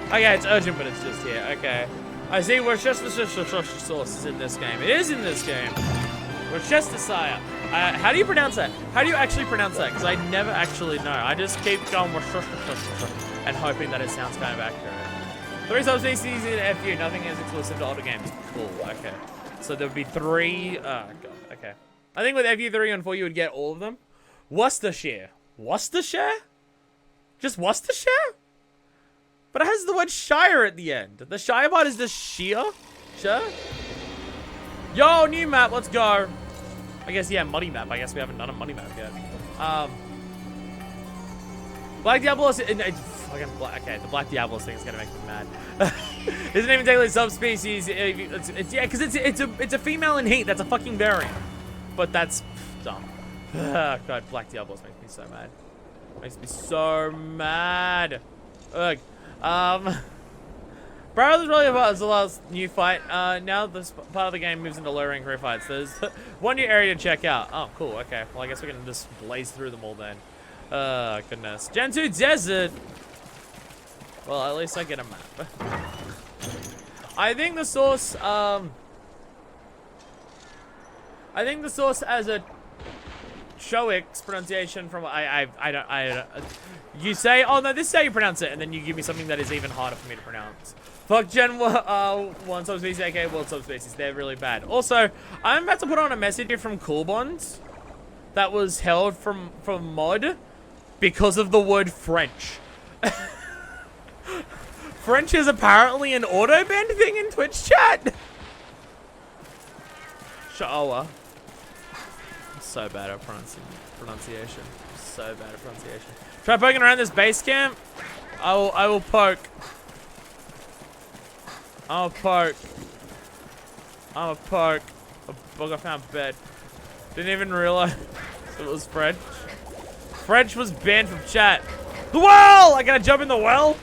Okay, it's urgent, but it's just here. Okay. I see Worcestershire sauce is in this game. It is in this game. Worcestershire. How do you pronounce that? How do you actually pronounce that? Because I never actually know. I just keep going Worcestershire and hoping that it sounds kind of accurate. 3 subspecies in FU. Nothing is exclusive to older games. Cool. Okay. So there would be 3. Oh, God. Okay. I think with FU3 and 4, you would get all of them. Worcestershire. Worcestershire? Just Worcestershire? But it has the word Shire at the end. The Shire part is the sheer? Sure? Yo, new map. Let's go. I guess, yeah, muddy map. I guess we haven't done a muddy map yet. Black Diablos. It's fucking black. Okay, the Black Diablos thing is gonna make me mad. Isn't even technically subspecies. Yeah, because it's a female in heat. That's a fucking variant. But that's dumb. God, Black Diablos makes me so mad. Makes me so mad. Ugh. Barroth is really about the last new fight. Now this part of the game moves into low rank career fights. There's one new area to check out. Oh, cool. Okay. Well, I guess we're gonna just blaze through them all then. Goodness. Gen 2 Desert. Well, at least I get a map. I think the source, as a Shoix pronunciation from I don't you say, oh no, this is how you pronounce it, and then you give me something that is even harder for me to pronounce. Fuck Gen 1 subspecies, aka World subspecies. They're really bad. Also, I'm about to put on a message here from Cool Bonds that was held from mod because of the word French. French is apparently an auto-banned thing in Twitch chat. Showa. I'm so bad at pronunciation. So bad at pronunciation. Try poking around this base camp. I will poke. I'll poke. I'm a poke. Look, I found bed. Didn't even realize it was French. French was banned from chat. The well! I gotta jump in the well?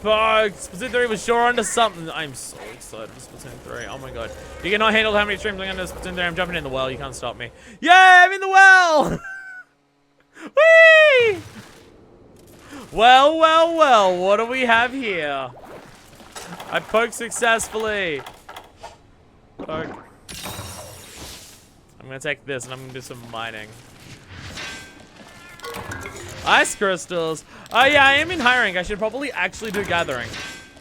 Fuck. Splatoon 3 was sure onto something. I'm so excited for Splatoon 3. Oh my god. You cannot handle how many streams I'm under Splatoon 3. I'm jumping in the well. You can't stop me. Yeah, I'm in the well! Whee! Well, well, well. What do we have here? I poked successfully. Poke. I'm gonna take this and I'm gonna do some mining. Ice crystals. Oh yeah, I am in hiring. I should probably actually do gathering.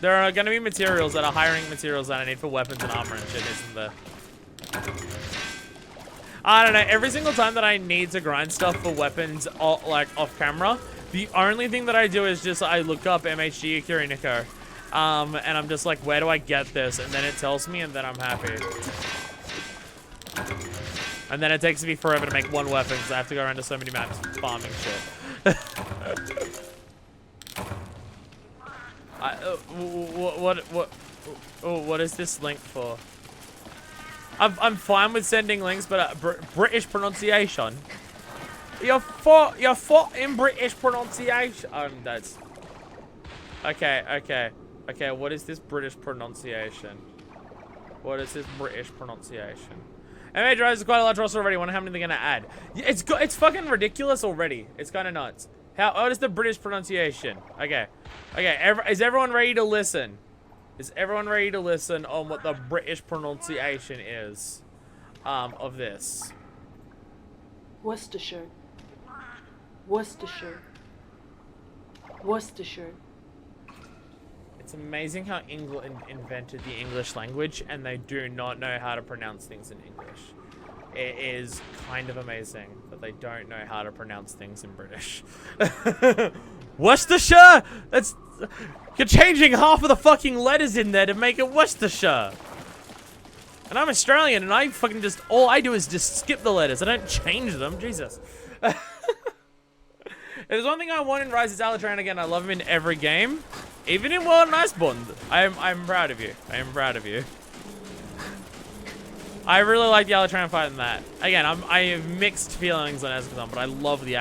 There are gonna be materials that are hiring materials that I need for weapons and armor and shit, isn't there? I don't know. Every single time that I need to grind stuff for weapons, like off camera, the only thing that I do is just I look up MHG Kiriniko. And I'm just like, where do I get this? And then it tells me, and then I'm happy. And then it takes me forever to make one weapon because I have to go around to so many maps farming shit. What is this link for? I'm fine with sending links, but British pronunciation. You're for in British pronunciation. That's okay. What is this British pronunciation? What is this British pronunciation? MA drives is quite a large roster already. Wonder how many they're gonna add. It's fucking ridiculous already. It's kind of nuts. What is the British pronunciation? Okay. Is everyone ready to listen? Is everyone ready to listen on what the British pronunciation is of this? Worcestershire. Worcestershire. Worcestershire. It's amazing how England invented the English language and they do not know how to pronounce things in English. It is kind of amazing that they don't know how to pronounce things in British. Worcestershire? You're changing half of the fucking letters in there to make it Worcestershire. And I'm Australian and I fucking all I do is just skip the letters. I don't change them. Jesus. If there's one thing I want in Rise, it's Alatran again. I love him in every game. Even in World and Iceborne. I'm proud of you. I am proud of you. I really like the Alatran fight in that. Again, I have mixed feelings on Eschaton, but I love the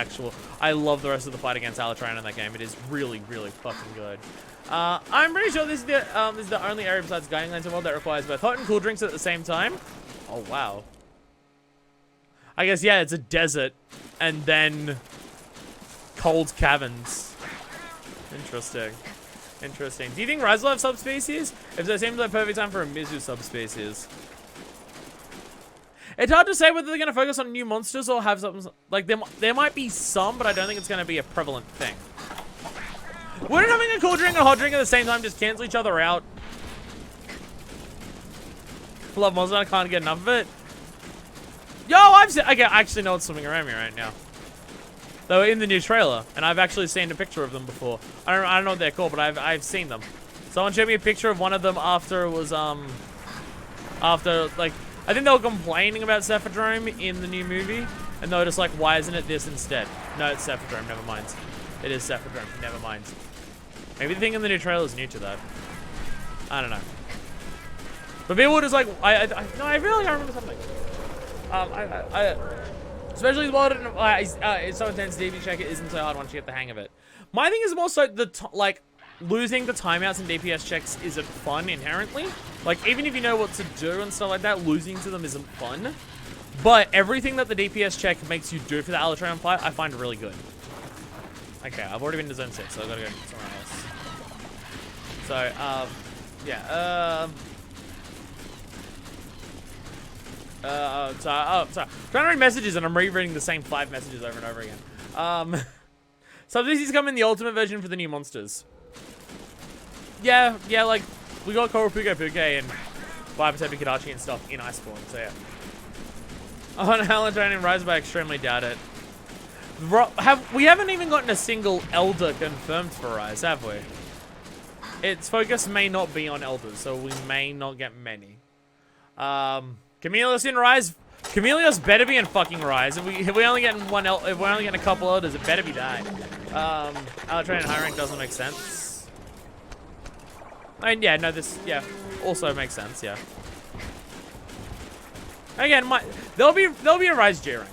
rest of the fight against Alatran in that game. It is really, really fucking good. I'm pretty sure this is the only area besides Guiding Lantern World that requires both hot and cool drinks at the same time. Oh wow. I guess yeah, it's a desert and then cold caverns. Interesting. Interesting. Do you think Rise will have subspecies? If so, it seems like perfect time for a Mizu subspecies. It's hard to say whether they're going to focus on new monsters or have something... Like, there might be some, but I don't think it's going to be a prevalent thing. Wouldn't having a cool drink and a hot drink at the same time just cancel each other out? Love monster, I can't get enough of it. Yo, I've seen... Okay, I actually know what's swimming around me right now. They were in the new trailer, and I've actually seen a picture of them before. I don't know what they're called, but I've seen them. Someone showed me a picture of one of them after it was, after, like... I think they were complaining about Cephadrome in the new movie, and they were just like, why isn't it this instead? No, it's Cephadrome, never mind. It is Cephadrome, never mind. Maybe the thing in the new trailer is new to that. I don't know. But people were just like, no, I feel like I remember something. Especially the world, it's so intense, DP check it isn't so hard once you get the hang of it. My thing is more so like, losing the timeouts and DPS checks isn't fun inherently. Like, even if you know what to do and stuff like that, losing to them isn't fun. But everything that the DPS check makes you do for the Alatreon fight, I find really good. Okay, I've already been to zone 6, so I've got to go somewhere else. So, yeah, sorry. Trying to read messages and I'm rereading the same 5 messages over and over again. Subspecies come in the ultimate version for the new monsters. Yeah, like, we got Koropuko Puke and Vipertepi Kadachi and stuff in Iceborne, so yeah. On Alatreon and Rise, but I extremely doubt it. We haven't even gotten a single Elder confirmed for Rise, have we? Its focus may not be on Elders, so we may not get many. Chameleos in Rise. Chameleos better be in fucking Rise. If we only getting if we're only getting a couple Elders, it better be that. Alatreon high rank doesn't make sense. And yeah, no, this also makes sense. Yeah. Again, there'll be a Rise G rank.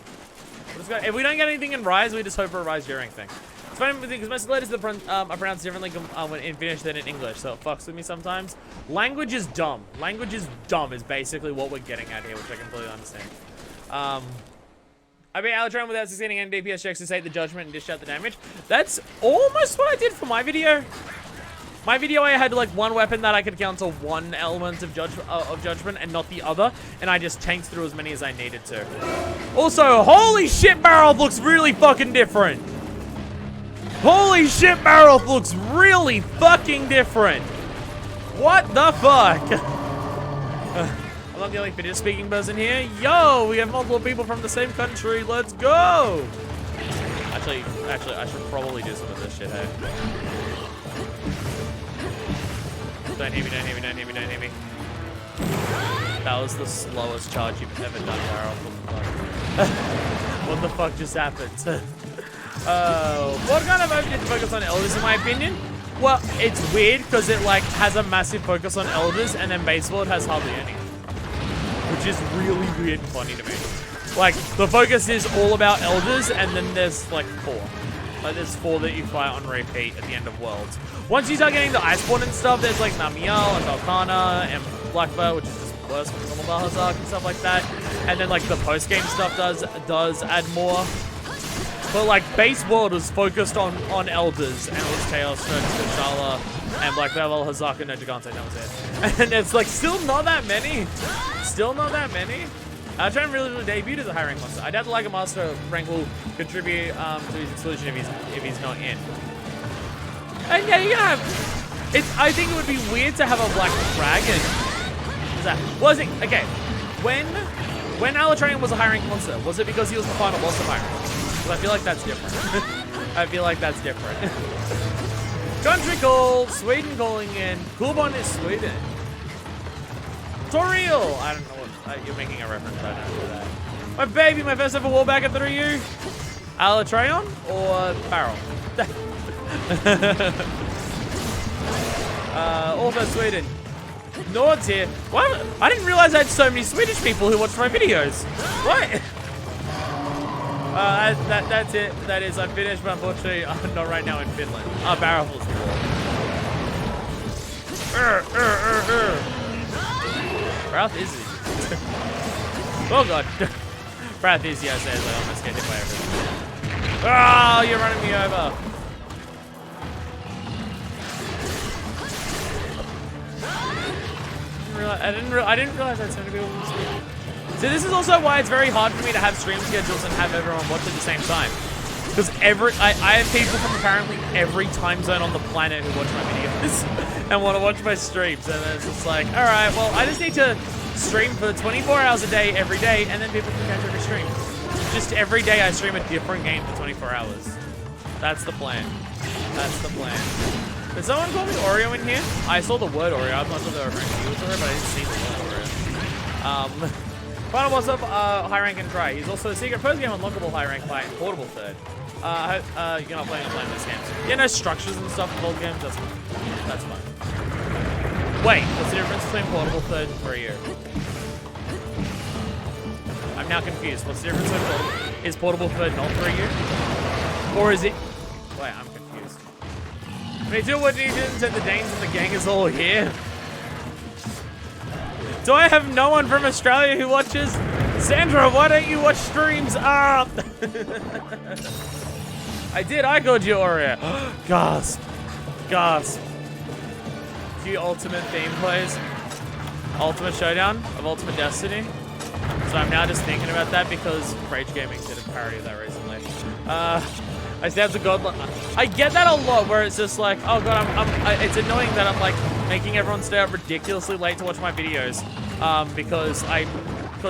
If we don't get anything in Rise, we just hope for a Rise G rank thing. It's funny because most letters are pronounced differently when in Finnish than in English, so it fucks with me sometimes. Language is dumb. Language is dumb is basically what we're getting at here, which I completely understand. I beat Alatreon without succeeding any DPS checks to save the judgment and dish out the damage. That's almost what I did for my video. My video, I had like one weapon that I could counter one element of judgment and not the other, and I just tanked through as many as I needed to. Also, holy shit, Barroth looks really fucking different. Holy shit, Barroth looks really fucking different. What the fuck? I'm not the only Finnish speaking person here. Yo, we have multiple people from the same country. Let's go. Actually, I should probably do some of this shit, hey? Don't hit me, don't hit me, don't hit me, don't hit me. That was the slowest charge you've ever done, Barroth. What the fuck just happened? What kind of opening did focus on Elders, in my opinion? Well, it's weird because it like has a massive focus on Elders and then Baseboard has hardly any. Which is really weird and funny to me. Like, the focus is all about Elders and then there's like 4. Like, there's 4 that you fight on repeat at the end of Worlds. Once you start getting the Iceborne and stuff, there's like Namiel and Valkana and Blackbird, which is just worse than normal Balhazak and stuff like that. And then like the post-game stuff does add more. But like base world is focused on Elders and it was Chaos, T'Challa, and Blackbird, Hazaka, no Gigante, that was it. And it's like still not that many. Still not that many. Trying really debuted as a high rank monster. I doubt the Liger Master rank will contribute to his exclusion if he's not in. And yeah, you're gonna have. I think it would be weird to have a Black Dragon. What's that? Was it okay? When Alatreon was a high rank monster, was it because he was the final boss of high rank? Because I feel like that's different. I feel like that's different. Country call, Sweden calling in. Coolbon is Sweden. Toriel! I don't know what, you're making a reference, I don't know that. My baby, my first ever wallbacker through you. Alatreon or Barroth? Also Sweden. Nord's here. What? I didn't realize I had so many Swedish people who watch my videos. What? That's it. That is, I'm finished, but unfortunately, I'm not right now in Finland. Barroth was Barroth is it? Oh god. Barroth is, yes, I almost get hit by everything. Oh, you're running me over. I didn't realize I had so many people stream. So this is also why it's very hard for me to have stream schedules and have everyone watch at the same time. Because I have people from apparently every time zone on the planet who watch my videos and want to watch my streams. And it's just like, all right, well, I just need to stream for 24 hours a day every day, and then people can catch every stream. Just every day I stream a different game for 24 hours. That's the plan. That's the plan. Did someone call me Oreo in here? I saw the word Oreo. I'm not sure they were referring to you with Oreo, but I didn't see the word Oreo. Final boss of high rank and try. He's also a secret first game unlockable high rank fight and portable third. You're not playing this game. Yeah, no structures and stuff in old games. That's fine. That's fine. Wait, what's the difference between portable third and 3U? I'm now confused. What's the difference between portable? Is portable third not 3U? Or is it? Wait, I'm confused. Me too. What did you do? The Danes and the gang is all here. Do I have no one from Australia who watches? Sandra, why don't you watch streams? Ah! I did. I called you Oreo. Gasp. Gasp. Do Ultimate theme plays? Ultimate Showdown of Ultimate Destiny? So I'm now just thinking about that because Rage Gaming did a parody of that recently. I stabbed the god. I get that a lot where it's just like, oh god, it's annoying that I'm like making everyone stay up ridiculously late to watch my videos because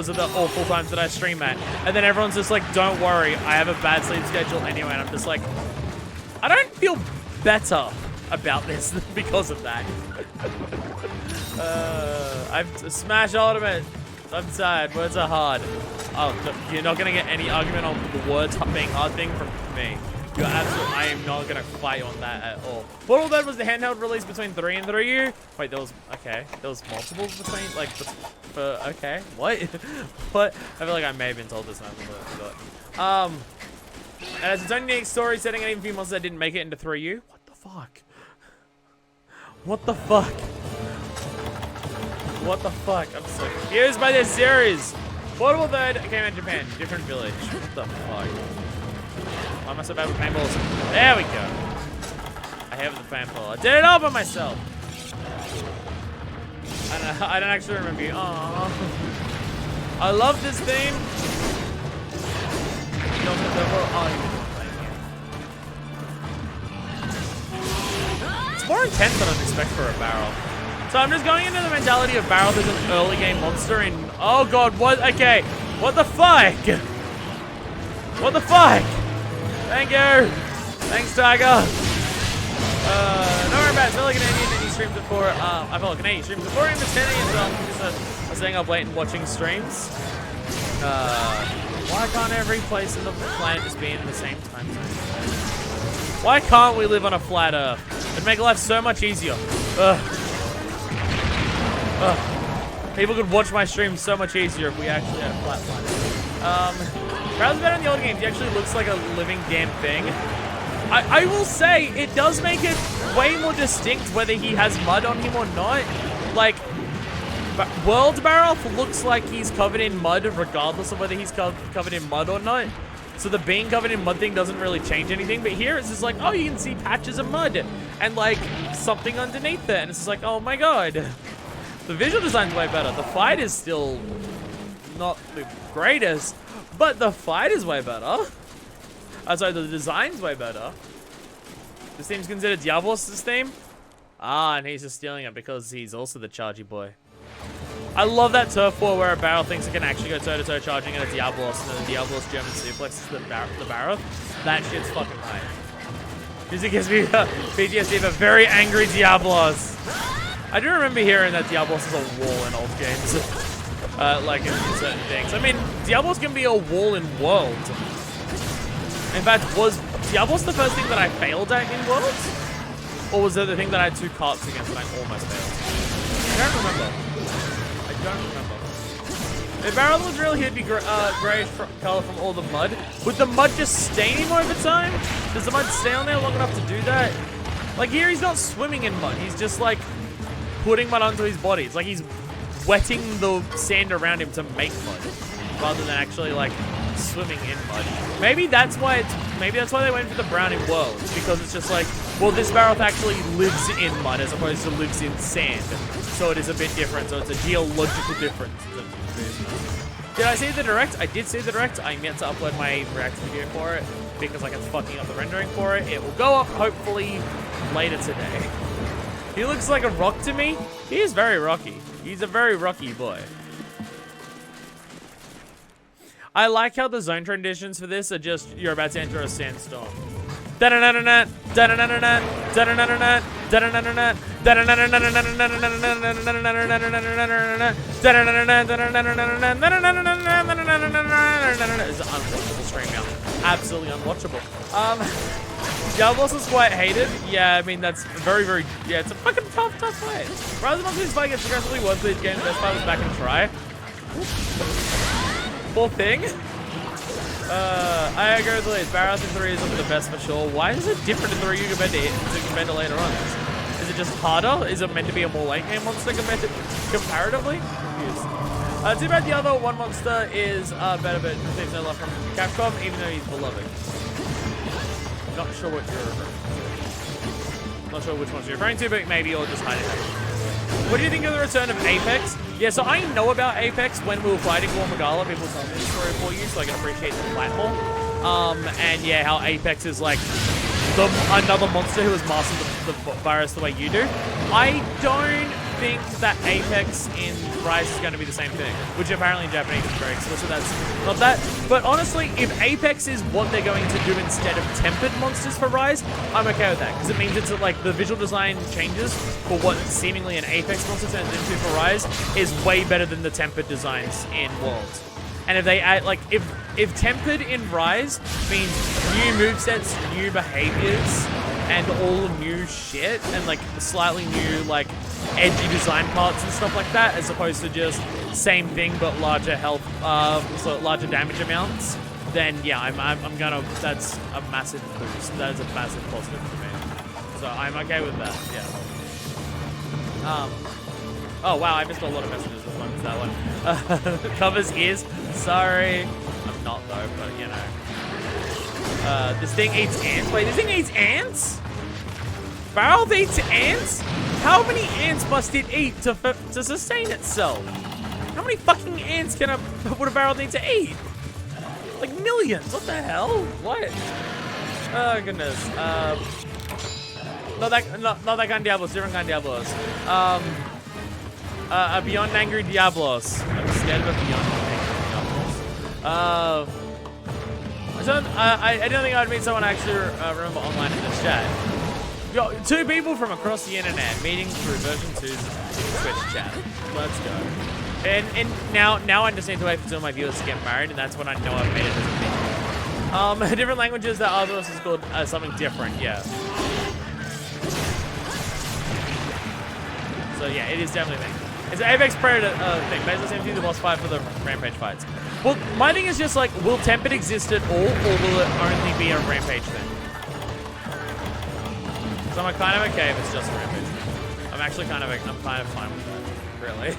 of the awful times that I stream at. And then everyone's just like, don't worry, I have a bad sleep schedule anyway. And I'm just like, I don't feel better about this because of that. I've smashed Ultimate. I'm sad. Words are hard. Oh, you're not gonna get any argument on the words being hard thing from me. You're absolutely. I am not gonna fight on that at all. Portal that was the handheld release between 3 and 3U. Wait, there was okay. There was multiples between like okay. What? What? I feel like I may have been told this and I forgot. And as its own unique story setting, and even few monsters that didn't make it into 3U. What the fuck? What the fuck? What the fuck? I'm so confused by this series. Portable third came out in Japan, different village. What the fuck? Why am I so bad with paintballs? There we go. I have the paintball. I did it all by myself. I don't actually remember you. Aww. I love this theme. It's more intense than I'd expect for a Barroth. So I'm just going into the mentality of Barroth as an early game monster in... Oh god, what? Okay. What the fuck? What the fuck? Thank you. Thanks, Tiger. No worry about it. I feel like Canadian and he streams before... I feel like Canadian streams before him. It's 10 a.m. so I'm just staying up late and watching streams. Why can't every place in the planet just be in the same time zone? Why can't we live on a flat Earth? It'd make life so much easier. People could watch my streams so much easier if we actually had a flat planet. Rather than in the old games, he actually looks like a living damn thing. I will say, it does make it way more distinct whether he has mud on him or not. Like, World Barroth looks like he's covered in mud regardless of whether he's covered in mud or not. So the being covered in mud thing doesn't really change anything. But here it's just like, oh, you can see patches of mud and like something underneath it. And it's just like, oh my god. The visual design's way better. The fight is still not the greatest, but the fight is way better. Sorry, the design's way better. This team's considered Diablos' theme. Ah, and he's just stealing it because he's also the chargy boy. I love that turf war where a Barroth thinks it can actually go toe-to-toe charging at a Diablos, and then the Diablos German suplexes the Barroth. That shit's fucking hype. Music gives me PTSD of a very angry Diablos. I do remember hearing that Diablos is a wall in old games. Like in certain things. I mean, Diablos can be a wall in Worlds. In fact, was Diablos the first thing that I failed at in Worlds? Or was it the thing that I had 2 carts against and I almost failed? I don't remember. I don't remember. If Barroth was real, he'd be greyish color from all the mud. Would the mud just stain him over time? Does the mud stay on there long enough to do that? Like here, he's not swimming in mud. He's just like putting mud onto his body. It's like he's wetting the sand around him to make mud, rather than actually like swimming in mud. Maybe that's why they went for the brown in Worlds, because it's just like Well, this Barroth actually lives in mud as opposed to lives in sand. So it is a bit different. So it's a geological difference. Did I see the direct? I did see the direct. I meant to upload my reaction video for it because like it's fucking up the rendering for it. It will go up hopefully later today. He looks like a rock to me. He is very rocky. He's a very rocky boy. I like how the zone transitions for this are just you're about to enter a sandstorm. It's an unwatchable stream now. Absolutely unwatchable. Diablos is quite hated. Yeah, I mean that's very yeah, it's a fucking tough fight. Rather than this fight gets progressively worse for each game, the best part was back and try. Poor thing. I agree with the lead. Barroth in 3 is the best for sure. Why is it different in 3 compared to later on? Is it just harder? Is it meant to be a more late game monster compared to comparatively? Confused. Too bad the other one monster is better, but receives no love from Capcom, even though he's beloved. Not sure what you're referring to. Not sure which ones you're referring to, but maybe you're just hiding it. What do you think of the return of Apex? Yeah, so I know about Apex when we were fighting War Magala. People told me the story for you, so I can appreciate the platform. And yeah, how Apex is like another monster who has mastered the virus the way you do. I don't think that Apex in Rise is going to be the same thing, which apparently in Japanese is very explicit. That's not that. But honestly, if Apex is what they're going to do instead of tempered monsters for Rise, I'm okay with that, because it means it's like the visual design changes for what seemingly an Apex monster turns into for Rise is way better than the tempered designs in Worlds. And if they add, like, if tempered in Rise means new movesets, new behaviors, and all new shit, and like slightly new, like, edgy design parts and stuff like that, as opposed to just same thing but larger health, so larger damage amounts, then yeah, I'm gonna, that's a massive boost. That is a massive positive for me. So I'm okay with that, yeah. Oh wow, I missed a lot of messages. Which one is that one? Covers ears. Sorry. I'm not though, but you know. This thing eats ants. Wait, this thing eats ants? Barroth eats ants? How many ants must it eat to sustain itself? How many fucking ants would a Barroth need to eat? Like millions. What the hell? What? Oh goodness. Not that kind of Diablos. Different kind of Diablos. A Beyond Angry Diablos. I'm scared of a Beyond Angry Diablos. I don't think I'd meet someone I actually remember online in this chat. Yo, 2 people from across the internet meeting through version 2's Twitch chat. Let's go. And now I just need to wait for 2 of my viewers to get married, and that's when I know I've made it as a thing. Different languages that others is called something different, yeah. So yeah, it is definitely a thing. It's an Apex Predator thing. Basically, same thing the boss fight for the Rampage fights. Well, my thing is just like, will Tempered exist at all, or will it only be a Rampage thing? So I'm kind of okay if it's just a Rampage thing. I'm kind of fine with that, really.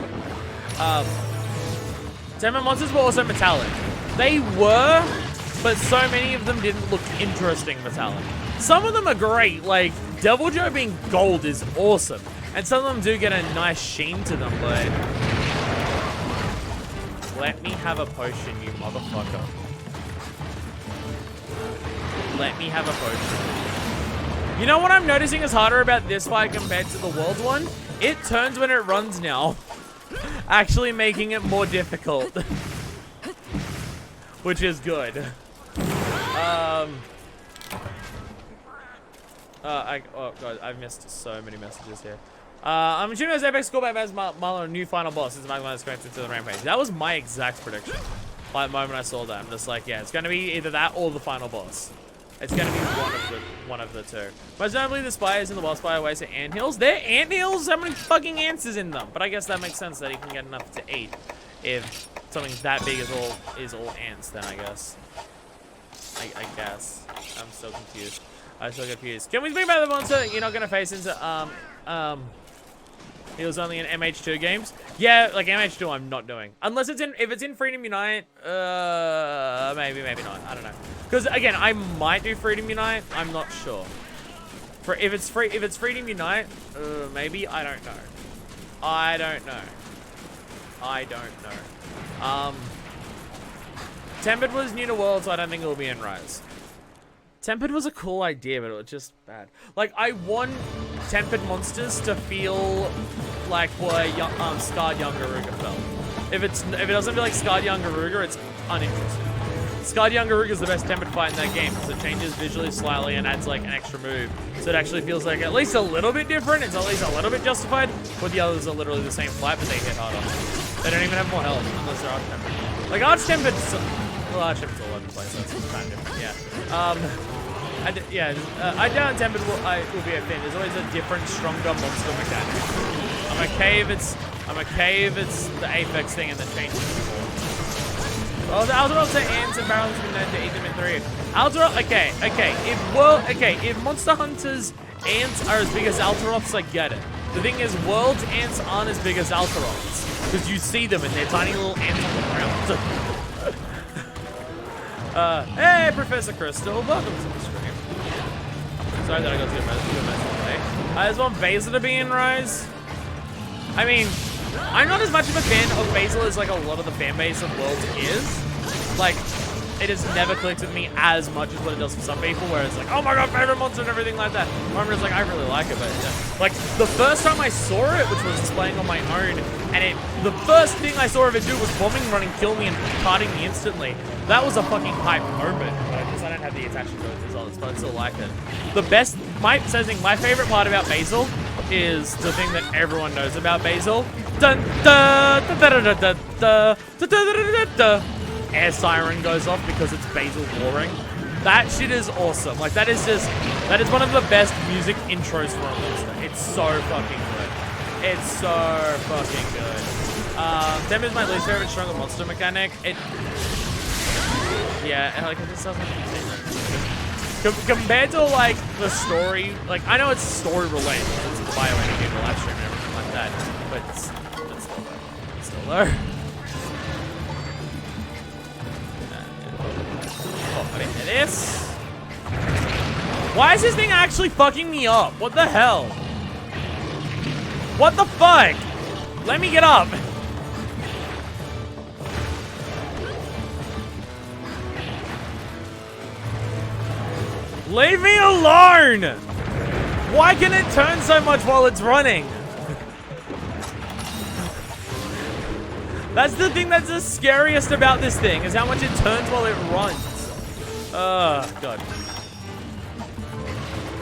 Tempered monsters were also metallic. They were, but so many of them didn't look interesting metallic. Some of them are great, like Devil Joe being gold is awesome. And some of them do get a nice sheen to them, but... Let me have a potion, you motherfucker. Let me have a potion. You know what I'm noticing is harder about this fight compared to the World one? It turns when it runs now. Actually making it more difficult. Which is good. Oh god, I've missed so many messages here. I'm assuming it's Apex Scorebound as Marlon, a new final boss since Magma is connected to the Rampage. That was my exact prediction. By the moment I saw that, I'm just like, yeah, it's gonna be either that or the final boss. It's gonna be one of the 2. Most notably, the spires in the boss fight ways to anthills. They're anthills? How many fucking ants is in them? But I guess that makes sense that he can get enough to eat. If something that big is all ants, then I guess. I guess. I'm so confused. I'm so confused. Can we speak about the monster you're not gonna face into he was only in MH2 games? Yeah, like MH2 I'm not doing. Unless it's if it's in Freedom Unite, maybe not. I don't know. Because again, I might do Freedom Unite. I'm not sure. if it's Freedom Unite, maybe, I don't know. I don't know. Tempered was new to World, so I don't think it will be in Rise. Tempered was a cool idea, but it was just bad. Like, I want tempered monsters to feel like what Scarred Young Garuga felt. If it doesn't feel like Scarred Young Garuga, it's uninteresting. Scarred Young Garuga is the best tempered fight in that game because it changes visually slightly and adds like an extra move. So it actually feels like at least a little bit different. It's at least a little bit justified. But the others are literally the same fight, but they hit harder. They don't even have more health unless they're arch tempered. Like arch tempered, well, arch tempered's all over the place. That's kind of different. Yeah. I doubt tempered will be a thing. There's always a different, stronger monster mechanic. I'm okay if it's the Apex thing and the changes. Well, the Alterops are ants and Barroths have been known to eat them in 3. Alterops, okay. If Monster Hunter's ants are as big as Alterops, I get it. The thing is, World's ants aren't as big as Alterops because you see them and they're tiny little ants on the ground. Hey, Professor Crystal, welcome to the stream. Sorry that I got to get a message today. I just want Basil to be in Rise. I mean, I'm not as much of a fan of Basil as like a lot of the fan base of Worlds is. Like, it has never clicked with me as much as what it does for some people, where it's like, oh my god, favorite monster and everything like that. Or I'm just like, I really like it, but yeah. Like, the first time I saw it, which was just playing on my own, and the first thing I saw of it do was bombing, running, kill me, and parting me instantly. That was a fucking hype moment, but because I don't have the attachment to the results, but I still like it. The best, my favorite part about Basil is the thing that everyone knows about Basil. Dun, da, da, da, da, da, da, da, da, da, da. Air siren goes off because it's Basil roaring. That shit is awesome. Like, that is one of the best music intros for a monster. It's so fucking good. It's so fucking good. Them is my least favorite stronger monster mechanic. Yeah, like, it just doesn't compared to, like, the story, like, I know it's story related, it's the bioenergy, the live stream and everything like that, but it's still there. It's still there. Oh, I didn't hit this. Why is this thing actually fucking me up? What the hell? What the fuck? Let me get up. Leave me alone! Why can it turn so much while it's running? That's the thing that's the scariest about this thing, is how much it turns while it runs. Oh, God.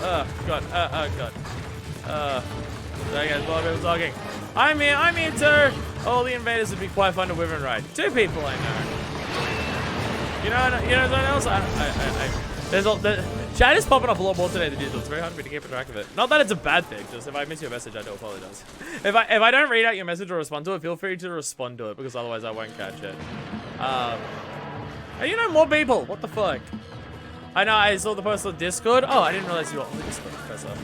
Oh, God. God. Sorry guys, a lot of people talking. I'm here too! All the invaders would be quite fun to whip and ride. 2 people I know. You know someone else? Chat is popping up a lot more today than usual. It's very hard for me to keep track of it. Not that it's a bad thing, just if I miss your message, I do apologize. If I don't read out your message or respond to it, feel free to respond to it, because otherwise I won't catch it. You know, more people. What the fuck? I know, I saw the post on Discord. Oh, I didn't realize you were on the Discord, Professor.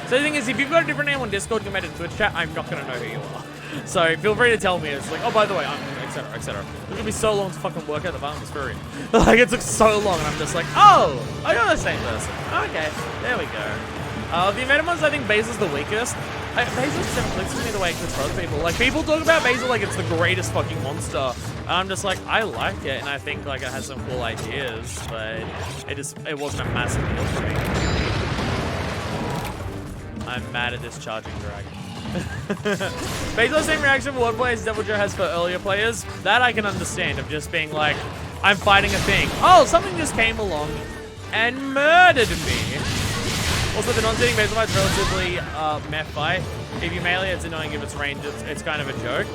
So the thing is, if you've got a different name on Discord compared to Twitch chat, I'm not going to know who you are. So feel free to tell me. It's like, oh, by the way, I'm etc. etc. It's gonna be so long to fucking work out the Barroth Fury. Like, it took so long, and I'm just like, oh, I got the same person. Okay, there we go. The invented ones, I think Basil's the weakest. Basil just never clicks with me the way it clicks for other people. Like, people talk about Basil like it's the greatest fucking monster, and I'm just like, I like it, and I think like it has some cool ideas, but it wasn't a massive deal for me. I'm mad at this charging dragon. Based on the same reaction for what players Devil Joe has for earlier players, that I can understand, of just being like, I'm fighting a thing. Oh, something just came along and murdered me. Also, the non-sitting Basil fight's relatively meh fight. If you melee, it's annoying. If it's range, it's kind of a joke.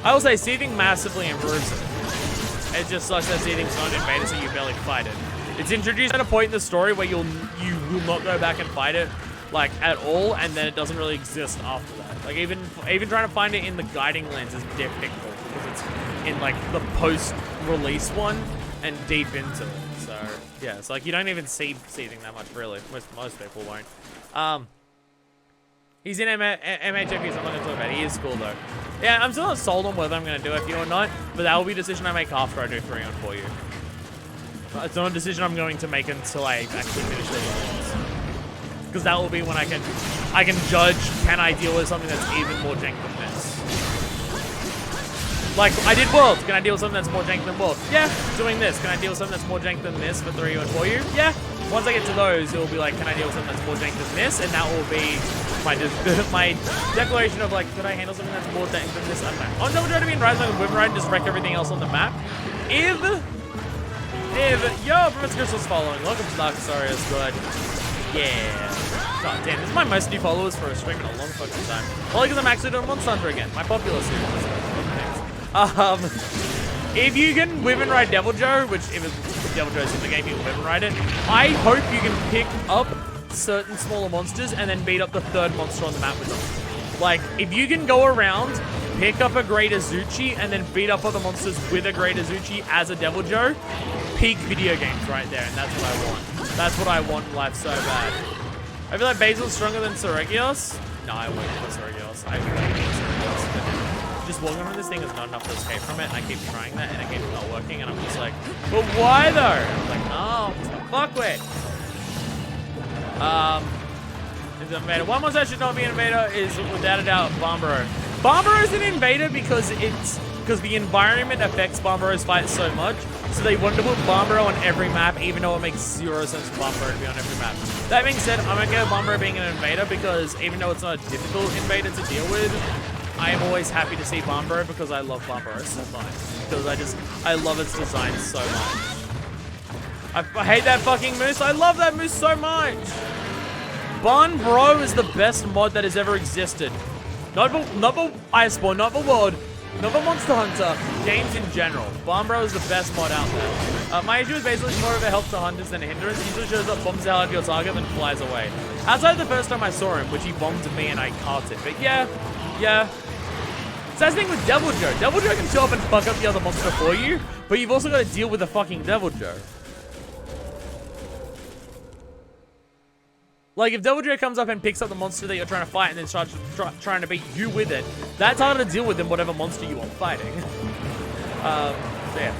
I will say seething massively improves it. It just sucks that seething's not invaded, so you barely fight it. It's introduced at a point in the story where you will not go back and fight it, like, at all, and then it doesn't really exist after that. Like, even trying to find it in the guiding lens is difficult because it's in like the post-release one and deep into it. So yeah, it's like you don't even see seething that much really. Most people won't. He's in MHFE, so I'm not gonna talk about it. He is cool though. Yeah, I'm still not sold on whether I'm gonna do FU or not, but that will be a decision I make after I do 3 on 4U. It's not a decision I'm going to make until I actually finish the runs. because that will be when I can judge, can I deal with something that's even more jank than this. Like, I did World. Can I deal with something that's more jank than World? Yeah. Doing this. Can I deal with something that's more jank than this for 3U and 4U? Yeah. Once I get to those, it will be like, can I deal with something that's more jank than this? And that will be my declaration of like, could I handle something that's more jank than this? I don't know. On Double Joe to be in Rise, I can whip ride and just wreck everything else on the map. Yo, Professor Crystal's following. Welcome to Darkasarius, good. Yeah. God damn, this is my most new followers for a stream in a long fucking time. Well, because I'm actually doing Monster Hunter again. My popular series. If you can whip and ride Devil Joe, which if Devil Joe's in the game, you can whip and ride it. I hope you can pick up certain smaller monsters and then beat up the third monster on the map with them. Like, if you can go around, pick up a Great Azuchi, and then beat up other monsters with a Great Azuchi as a Devil Joe, peak video games right there, and that's what I want. That's what I want in life so bad. I feel like Basil's stronger than Seregios. No, I wouldn't put Seregios. I feel like Seregios. Just walking around this thing is not enough to escape from it, and I keep trying that, and it keeps not working, and I'm just like, but why though? I'm like, oh, fuck with. Is an invader. One monster that should not be an invader is, without a doubt, Barroth. Barroth is an invader because the environment affects Barroth's fight so much, so they want to put Barroth on every map, even though it makes 0 sense for Barroth to be on every map. That being said, I'm okay with Barroth being an invader because even though it's not a difficult invader to deal with, I am always happy to see Barroth because I love Barroth so much. Because I love its design so much. I hate that fucking moose. I love that moose so much. Barroth is the best mod that has ever existed. Not for Iceborne, not for World, not for Monster Hunter, games in general. Barroth is the best mod out there. My issue is basically more of a help to hunters than a hindrance. He usually shows up, bombs the hell out of your target, then flies away. Outside the first time I saw him, which he bombed me and I caught it. But yeah. So that's the thing with Devil Joe. Devil Joe can show up and fuck up the other monster for you, but you've also got to deal with the fucking Devil Joe. Like, if Devil Joe comes up and picks up the monster that you're trying to fight and then starts trying to beat you with it, that's harder to deal with than whatever monster you are fighting. So yeah.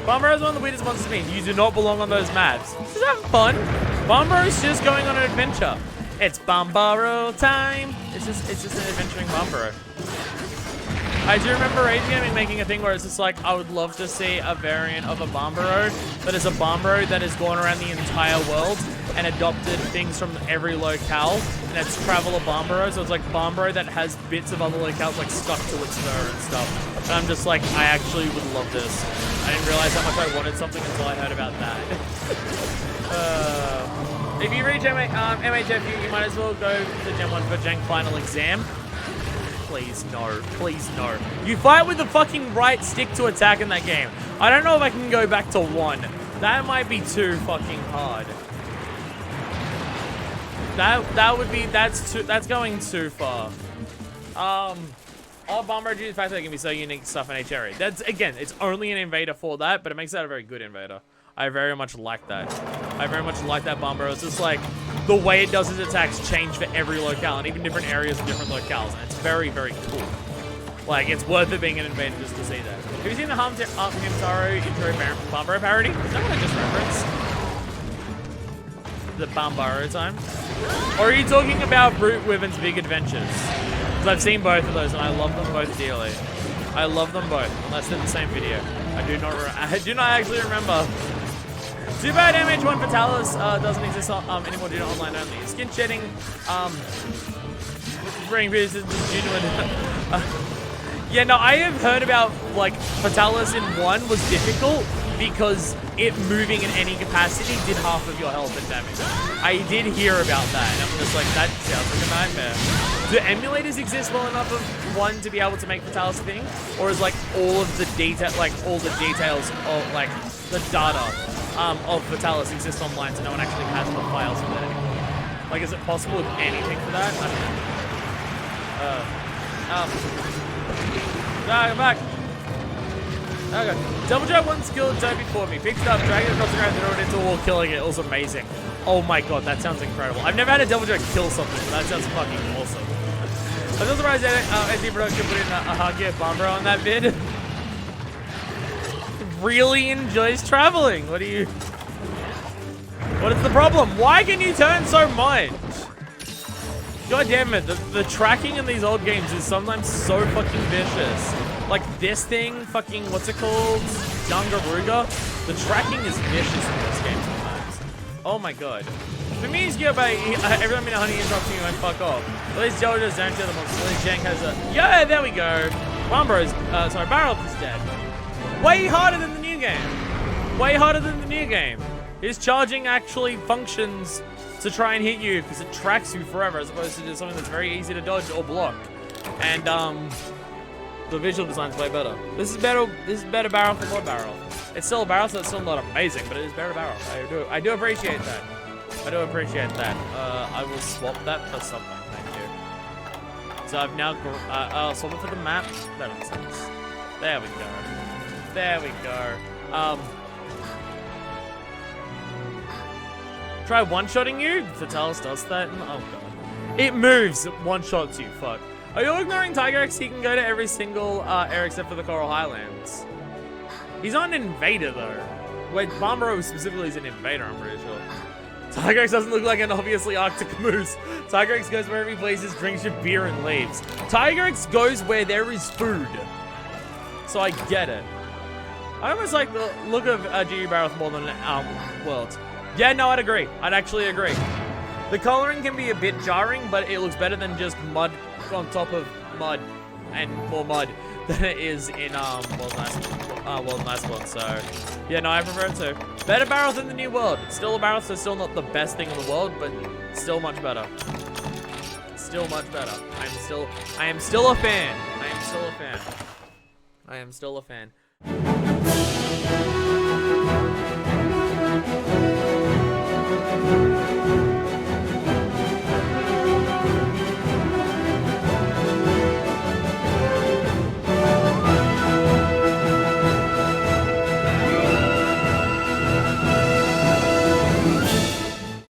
Barroth is one of the weirdest monsters to me. You do not belong on those maps. Just having fun. Barroth's just going on an adventure. It's Barroth time. It's just an adventuring Barroth. I do remember Rage Gaming making a thing where it's just like, I would love to see a variant of a Barroth that is a Barroth that has gone around the entire world and adopted things from every locale, and it's Traveler Barroth, so it's like Barroth that has bits of other locales like stuck to its fur and stuff. And I'm just like, I actually would love this. I didn't realize how much I wanted something until I heard about that. If you reach MHF, you might as well go to Gen 1 for Jank Final Exam. Please, no. Please, no. You fight with the fucking right stick to attack in that game. I don't know if I can go back to 1. That might be too fucking hard. That's going too far. All Barroth due to the fact that it can be so unique stuff in each area. That's, again, it's only an invader for that, but it makes that a very good invader. I very much like that. I very much like that Barroth. It's just like the way it does its attacks change for every locale and even different areas and different locales. And it's very, very cool. Like, it's worth it being an invader just to see that. Have you seen the Hamtaro intro Barroth parody? Is that what I just referenced? The Barroth time? Or are you talking about Brute Wyvern's Big Adventures? Because I've seen both of those and I love them both dearly. I love them both, unless they're the same video. I do not actually remember. Too bad MH1 Fatalis doesn't exist anymore due to online only. Skin shedding, bring business genuine. Yeah, no, I have heard about, like, Fatalis in 1 was difficult because it moving in any capacity did half of your health and damage. I did hear about that, and I'm just like, that sounds like a nightmare. Do emulators exist well enough of 1 to be able to make Fatalis a thing? Or is, like, all the details of, like, the data of Fatalis exist online so no one actually has the files for that anymore? Like, is it possible with anything for that? I don't know. Come back. Okay. Double Joe one skill Toby for me. Picked it up, dragged it across the ground, threw it into a wall, killing it. It was amazing. Oh my god, that sounds incredible. I've never had a Double Joe kill something, but that sounds fucking awesome. I'm so surprised that SD Production put in a Hagia Bombro on that vid. Really enjoys traveling. What is the problem? Why can you turn so much? God damn it, the tracking in these old games is sometimes so fucking vicious. Like this thing, fucking, what's it called? Dungaruga? The tracking is vicious in this game sometimes. Oh my god. For me, he's good, but every time honey interrupts me, I fuck off. At least Joe just don't share the monster. At least Jank has a. Yeah, there we go. Barroth is dead. Way harder than the new game. Way harder than the new game. His charging actually functions to try and hit you because it tracks you forever as opposed to just something that's very easy to dodge or block. And the visual design's way better. This is better Barroth than more Barroth. It's still a Barroth, so it's still not amazing, but it is better Barroth. I do appreciate that. I do appreciate that. I will swap that for something. Thank you. So I've now I'll swap it for the map. That makes sense. There we go. There we go. Try one-shotting you? Vitalis does that? Oh god. It moves, it one-shots you, fuck. Are you ignoring Tiger X? He can go to every single area except for the Coral Highlands. He's not an invader though. Wait, Barroth specifically is an invader, I'm pretty sure. Tiger X doesn't look like an obviously Arctic moose. Tiger X goes wherever he pleases, drinks your beer and leaves. Tiger X goes where there is food. So I get it. I almost like the look of G.U. Barroth more than Worlds. Yeah, no, I'd agree. I'd actually agree. The coloring can be a bit jarring, but it looks better than just mud on top of mud and more mud than it is in World Nice World. So yeah, no, I prefer it too. Better Barroth in the new world. It's still a Barroth, so still not the best thing in the world, but still much better. Still much better. I am still a fan. I am still a fan. I am still a fan.